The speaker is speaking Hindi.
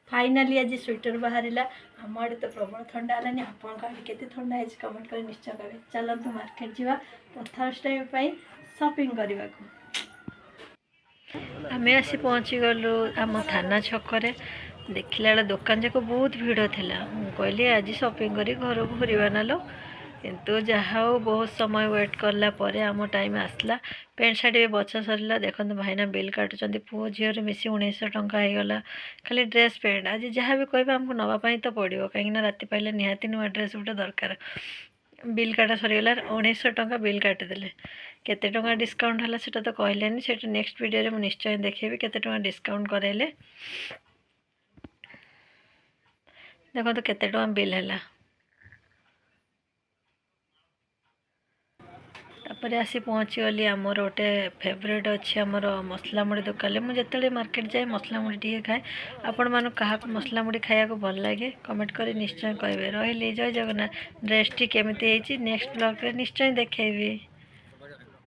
फाइनाली आज स्वेटर बाहर आम आड़े तो प्रबल ठंडा है आपंक आड़े के ठंडा है कमेंट कर निश्चय करें। चलते मार्केट जावा फर्स्ट टाइम शॉपिंग करने को। आम आसी पहुँची गलु आम थाना छकरे देखला बेला दुकान जाक बहुत भिड़ था। कहली आज शॉपिंग कर घर को फेरवा ना लो किंतु जहा बहुत समय वेट कला आम टाइम आसला। पेंट सार्ट भी बचा सरला। देखो भाईना बिल काटुंट पुओ झील मिसी 1900 टंका होगला खाली ड्रेस पैंट। आज जहाँ भी कह आमको नापी तो पड़ो कहीं राति पाइले निहाती नुआ ड्रेस गोटे दरकार। बिल काटा सरीगला 1900 टंका बिल काटिदेले। केते टंका डिस्काउंट है सेटा तो कहलेनि से नेक्स्ट वीडियो में निश्चय देखेबी केते टंका डिस्काउंट कराइले। देखो तो केते टंका बिल है। तापर आसी पहुँची गली आमर गोटे फेवरेट अच्छी आमर मसला मुड़ी दुकान। मुझे जिते मार्केट जाए मसला मुड़ी टी खाए। आपण मानू क्या मसला मुड़ी खाया भल लगे कमेंट कर निश्चय कहे। रही जय जगन्नाथ। ड्रेस टी केमी नेक्स्ट ब्लॉग रे निश्चय देखेबी।